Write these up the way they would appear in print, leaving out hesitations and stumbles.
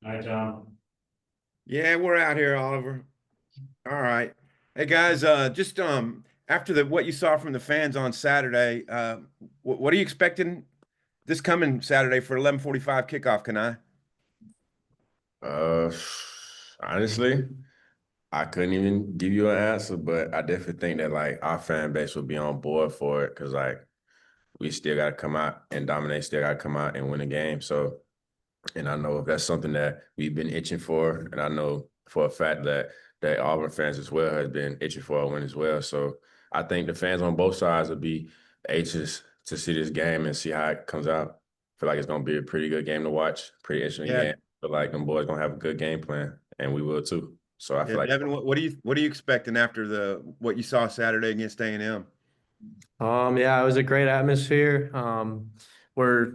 Hi, Tom. Yeah, we're out here, Oliver. All right. Hey guys, just after the what you saw from the fans on Saturday, what are you expecting this coming Saturday for 11:45 kickoff, can I? Uh, Honestly, I couldn't even give you an answer, but I definitely think that like our fan base will be on board for it because like we still got to come out and dominate, still got to come out and win a game. So, and I know if that's something that we've been itching for, and I know for a fact that Auburn fans as well has been itching for a win as well. So I think the fans on both sides will be anxious to see this game and see how it comes out. I feel like it's gonna be a pretty good game to watch, pretty interesting Yeah, game. But like them boys gonna have a good game plan, and we will too. So I yeah, feel like Devin, what are you expecting after the what you saw Saturday against A&M? Yeah, it was a great atmosphere. We're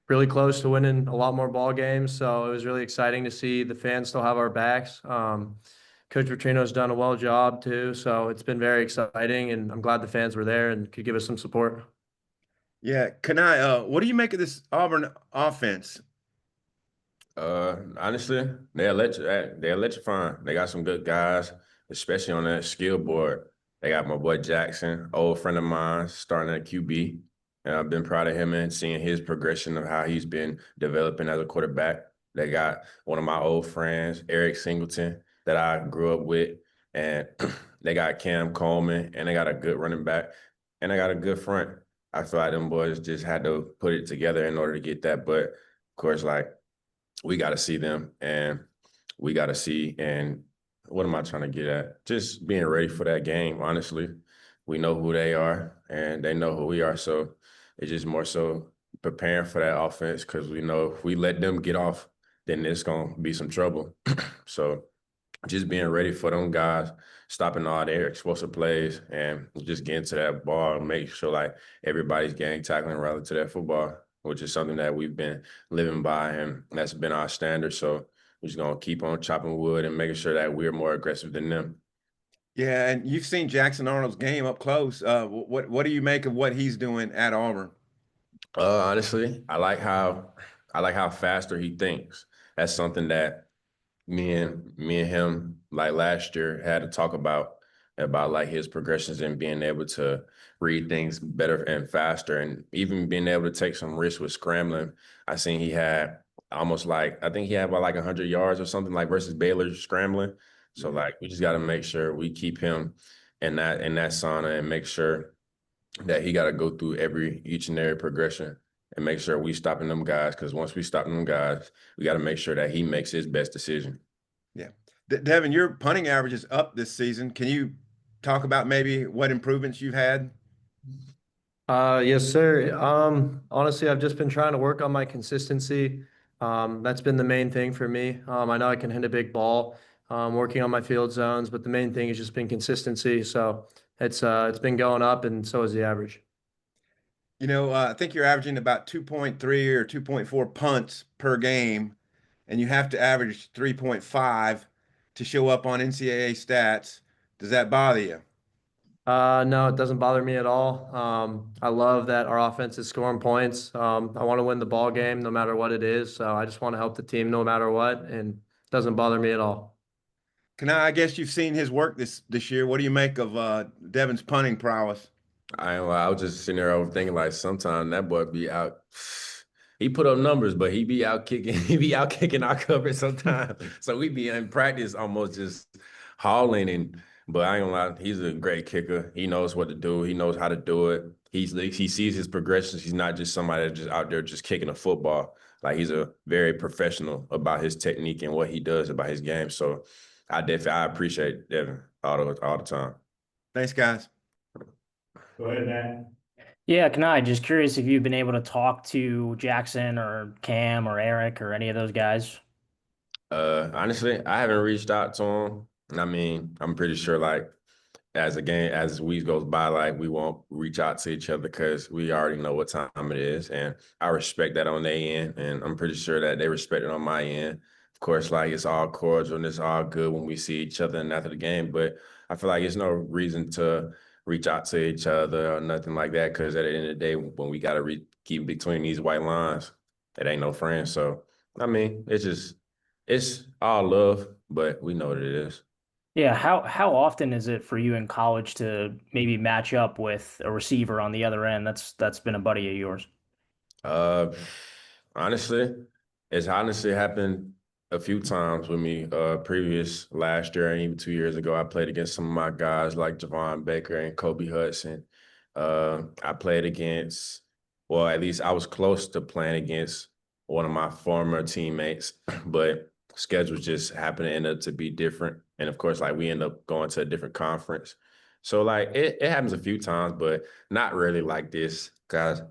really close to winning a lot more ball games, so it was really exciting to see the fans still have our backs. Coach Petrino's done a well job too, so it's been very exciting, and I'm glad the fans were there and could give us some support. Yeah, can I what do you make of this Auburn offense? honestly, they're electrifying. They got some good guys, especially on that skill board. They got my boy Jackson, old friend of mine, starting at QB. And I've been proud of him and seeing his progression of how he's been developing as a quarterback. They got one of my old friends, Eric Singleton, that I grew up with. And they got Cam Coleman, and they got a good running back, and they got a good front. I feel like them boys just had to put it together in order to get that. But of course, like we got to see them and we got to see. And what am I trying to get at? Just being ready for that game, honestly. We know who they are and they know who we are. So it's just more so preparing for that offense because we know if we let them get off, then it's going to be some trouble. So just being ready for them guys, stopping all their explosive plays and just getting to that ball and make sure like everybody's getting tackling relative to that football, which is something that we've been living by and that's been our standard. So we're just gonna keep on chopping wood and making sure that we're more aggressive than them. Yeah, and you've seen Jackson Arnold's game up close. What do you make of what he's doing at Auburn? Honestly, I like how faster he thinks. That's something that me and him like last year had to talk about like his progressions and being able to read things better and faster and even being able to take some risks with scrambling. I seen he had almost like I think he had about like 100 yards or something like versus Baylor scrambling. So Mhm. like we just got to make sure we keep him in that sauna and make sure that he got to go through each and every progression and make sure we stopping them guys because once we stop them guys, we got to make sure that he makes his best decision. Yeah. Devin, your punting average is up this season. Can you talk about maybe what improvements you've had? Yes, sir. Honestly, I've just been trying to work on my consistency. That's been the main thing for me. I know I can hit a big ball, working on my field zones, but the main thing has just been consistency. So it's been going up, and so is the average. I think you're averaging about 2.3 or 2.4 punts per game, and you have to average 3.5 to show up on NCAA stats. Does that bother you? No, it doesn't bother me at all. I love that our offense is scoring points. I want to win the ball game no matter what it is. So I just want to help the team no matter what, and it doesn't bother me at all. I guess you've seen his work this year. What do you make of Devin's punting prowess? I was just sitting there overthinking like sometimes that boy be out. He put up numbers, but he be out kicking. He be out kicking our coverage sometimes. So we be in practice almost just hauling and. But I ain't gonna lie, he's a great kicker. He knows what to do. He knows how to do it. He sees his progressions. He's not just somebody that's just out there just kicking a football. Like he's a very professional about his technique and what he does about his game. So I appreciate Devin all the time. Thanks, guys. Go ahead, Matt. Yeah, Kani, just curious if you've been able to talk to Jackson or Cam or Eric or any of those guys. Honestly, I haven't reached out to him. I mean, I'm pretty sure like as the week goes by, like we won't reach out to each other because we already know what time it is. And I respect that on their end. And I'm pretty sure that they respect it on my end. Of course, like it's all cordial and it's all good when we see each other and after the game. But I feel like there's no reason to reach out to each other or nothing like that. Cause at the end of the day, when we gotta keep between these white lines, it ain't no friends. So I mean, It's all love, but we know what it is. Yeah, how often is it for you in college to maybe match up with a receiver on the other end that's been a buddy of yours? Uh, honestly, it's honestly happened a few times with me. Previous last year and even 2 years ago, I played against some of my guys like Javon Baker and Kobe Hudson. I played against, well, at least I was close to playing against one of my former teammates, but schedules just happened to end up to be different. And of course, like we end up going to a different conference. So like it happens a few times, but not really like this, guys.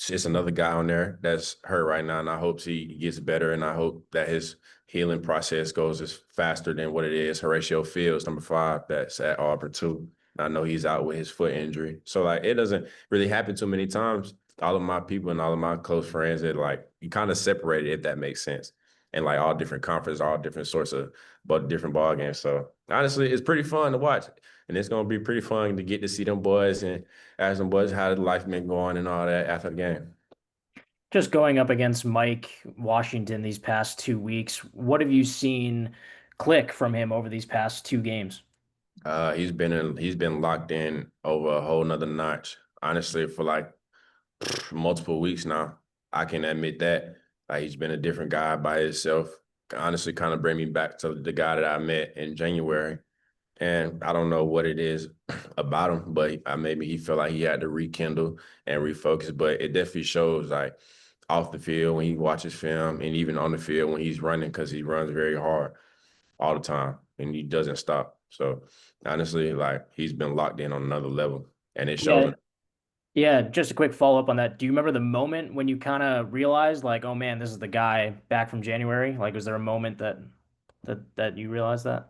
It's another guy on there that's hurt right now, and I hope he gets better, and I hope that his healing process goes as faster than what it is. Horatio Fields, number 5, that's at Auburn too. I know he's out with his foot injury, so like it doesn't really happen too many times. All of my people and all of my close friends, that like you kind of separated, if that makes sense, and like all different conferences, all different sorts of but different ball games. So honestly, it's pretty fun to watch, and it's gonna be pretty fun to get to see them boys and ask them boys how the life been going and all that after the game. Just going up against Mike Washington these past 2 weeks, what have you seen click from him over these past two games? He's been locked in over a whole nother notch. Honestly, for like multiple weeks now. I can admit that. Like he's been a different guy by himself. Honestly, kind of bring me back to the guy that I met in January. And I don't know what it is about him, but maybe he felt like he had to rekindle and refocus. But it definitely shows like off the field when he watches film and even on the field when he's running, because he runs very hard all the time and he doesn't stop. So honestly, like he's been locked in on another level, and it shows. Yeah, yeah, just a quick follow up on that. Do you remember the moment when you kind of realized like, oh man, this is the guy back from January? Like, was there a moment that you realized that?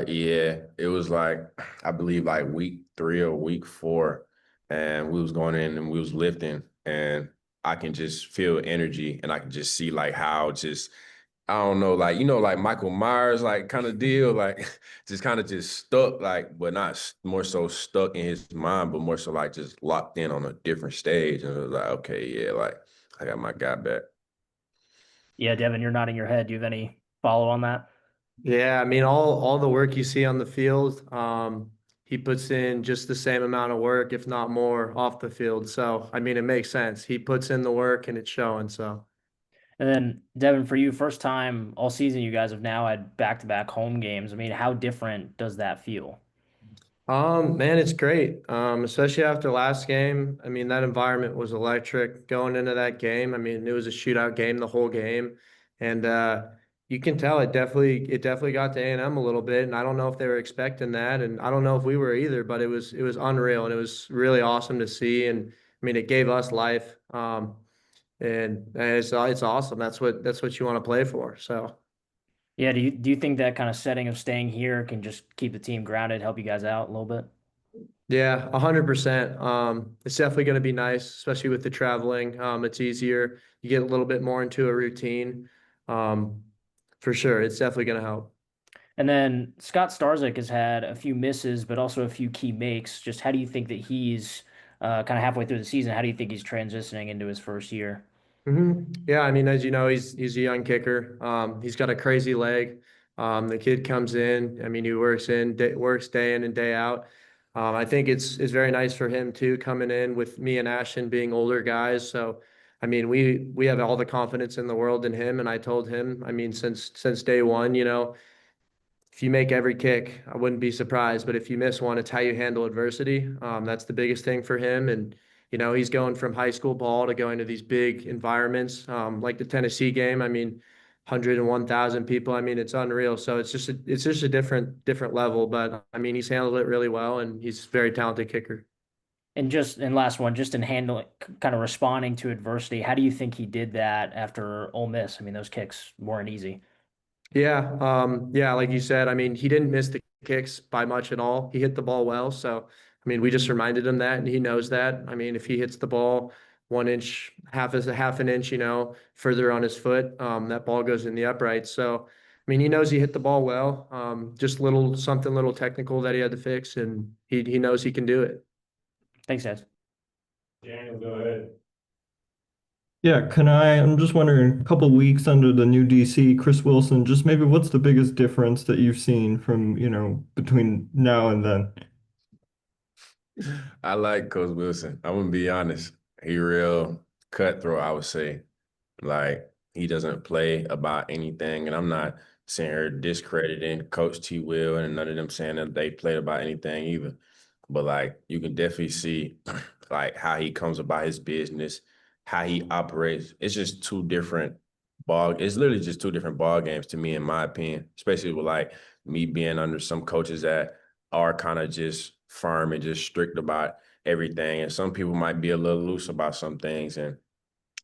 Yeah, it was like I believe like week 3 or week 4, and we was going in and we was lifting, and I can just feel energy, and I can just see like how just I don't know, like like Michael Myers like kind of deal, like just kind of just stuck, like but not more so stuck in his mind, but more so like just locked in on a different stage, and it was like okay, yeah, like I got my guy back. Yeah, Devin, you're nodding your head. Do you have any follow on that? Yeah, I mean, all the work you see on the field, he puts in just the same amount of work, if not more, off the field. So, I mean, it makes sense. He puts in the work and it's showing. So, And then Devin, for you, first time all season, you guys have now had back-to-back home games. I mean, how different does that feel? man, it's great. Especially after last game. I mean, that environment was electric going into that game. I mean, it was a shootout game the whole game, and you can tell it definitely got to A&M a little bit. And I don't know if they were expecting that, and I don't know if we were either. But it was unreal, and it was really awesome to see. And I mean, it gave us life. And it's awesome. That's what you want to play for. So. Yeah, do you think that kind of setting of staying here can just keep the team grounded, help you guys out a little bit? Yeah, 100%. It's definitely going to be nice, especially with the traveling. It's easier. You get a little bit more into a routine. Um, for sure. It's definitely going to help. And then Scott Starzik has had a few misses, but also a few key makes. Just how do you think that he's kind of halfway through the season? How do you think he's transitioning into his first year? Yeah, I mean, as you know, he's a young kicker. He's got a crazy leg. The kid comes in. I mean, he works day in and day out. I think it's very nice for him too, coming in with me and Ashton being older guys. So, I mean, we have all the confidence in the world in him. And I told him, I mean, since day one, if you make every kick, I wouldn't be surprised. But if you miss one, it's how you handle adversity. That's the biggest thing for him. And, he's going from high school ball to going to these big environments, like the Tennessee game. I mean, 101,000 people. I mean, it's unreal. So it's just a different level. But I mean, he's handled it really well, and he's a very talented kicker. And last one, just in handling, kind of responding to adversity. How do you think he did that after Ole Miss? I mean, those kicks weren't easy. Yeah, like you said, I mean, he didn't miss the kicks by much at all. He hit the ball well. So, I mean, we just reminded him that, and he knows that. I mean, if he hits the ball 1 inch, half an inch, further on his foot, that ball goes in the upright. So, I mean, he knows he hit the ball well. Just something little technical that he had to fix, and he knows he can do it. Thanks, guys. Daniel, go ahead. Yeah, I'm just wondering, a couple weeks under the new DC, Chris Wilson, just maybe what's the biggest difference that you've seen from, between now and then? I like Coach Wilson. I'm gonna be honest. He real cutthroat, I would say. Like he doesn't play about anything, and I'm not saying here discrediting Coach T. Will and none of them saying that they played about anything either. But like you can definitely see like how he comes about his business, how he operates. It's just two different ball. It's literally just two different ball games to me, in my opinion. Especially with like me being under some coaches that are kind of just firm and just strict about everything, and some people might be a little loose about some things, and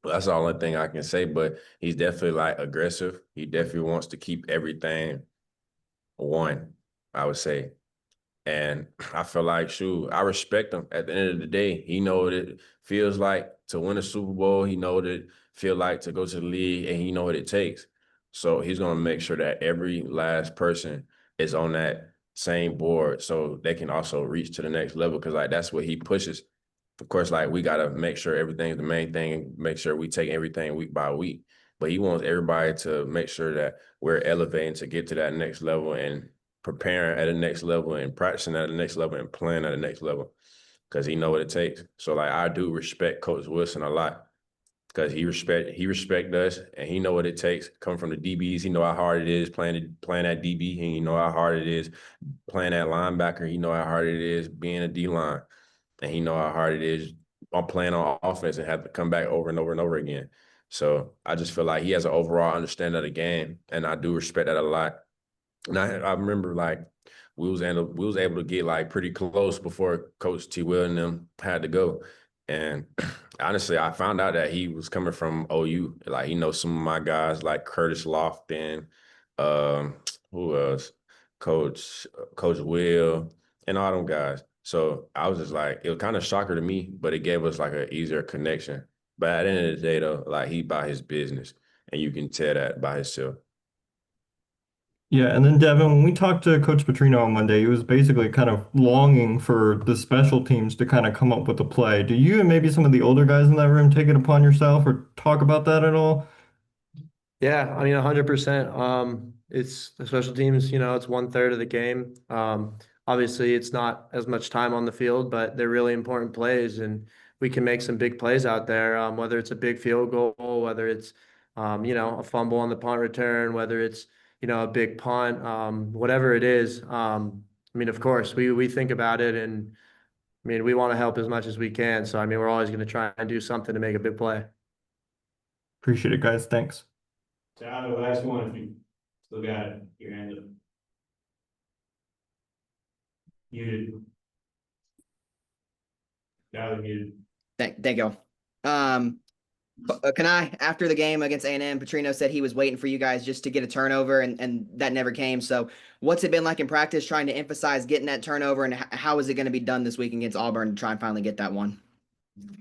that's the only thing I can say. But he's definitely like aggressive. He definitely wants to keep everything one, I would say. And I feel like, shoot, I respect him. At the end of the day, he know what it feels like to win a Super Bowl. He know what it feel like to go to the league, and he know what it takes. So he's gonna make sure that every last person is on that same board, so they can also reach to the next level. Because like that's what he pushes. Of course, like we gotta make sure everything's the main thing, and make sure we take everything week by week. But he wants everybody to make sure that we're elevating to get to that next level, and preparing at the next level, and practicing at the next level, and playing at the next level, because he know what it takes. So like I do respect Coach Wilson a lot, because he respect us, and he know what it takes. Coming from the DBs, he know how hard it is playing at DB. He know how hard it is playing at linebacker. He know how hard it is being a D line, and he know how hard it is on playing on offense and have to come back over and over and over again. So I just feel like he has an overall understanding of the game, and I do respect that a lot. And I remember like we was able to get like pretty close before Coach T. Will and them had to go. And honestly, I found out that he was coming from OU. Like he knows some of my guys like Curtis Lofton, who else? Coach Will, and all them guys. So I was just like, it was kind of shocker to me, but it gave us like an easier connection. But at the end of the day, though, like he about his business, and you can tell that by himself. Yeah, and then Devin, when we talked to Coach Petrino on Monday, he was basically kind of longing for the special teams to kind of come up with a play. Do you and maybe some of the older guys in that room take it upon yourself or talk about that at all? Yeah, I mean, 100%. It's the special teams, it's 1/3 of the game. Obviously it's not as much time on the field, but they're really important plays, and we can make some big plays out there. Whether it's a big field goal, whether it's, a fumble on the punt return, whether it's, a big punt, whatever it is. I mean, of course we think about it, and I mean, we want to help as much as we can. So, I mean, we're always going to try and do something to make a big play. Appreciate it, guys. Thanks. Tyler, the last one, if you still got it, your hand up. Muted. Tyler muted. Thank you. Kani, after the game against A&M, Petrino said he was waiting for you guys just to get a turnover, and that never came. So what's it been like in practice trying to emphasize getting that turnover, and how is it going to be done this week against Auburn to try and finally get that one?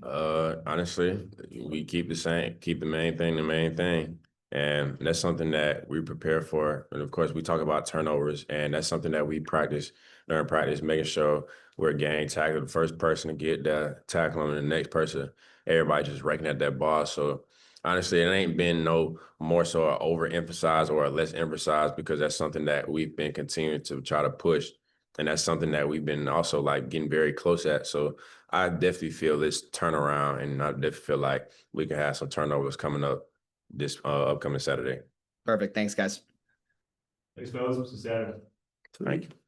Honestly, we keep the main thing the main thing. And that's something that we prepare for. And of course, we talk about turnovers, and that's something that we practice during practice, making sure we're gang tackle the first person to get the tackle, and the next person, everybody just raking at that ball. So honestly, it ain't been no more so a overemphasize or a less emphasized, because that's something that we've been continuing to try to push. And that's something that we've been also like getting very close at. So I definitely feel this turnaround, and I definitely feel like we can have some turnovers coming up this upcoming Saturday. Perfect. Thanks, guys. Thanks, fellas. See you Saturday. Thank you.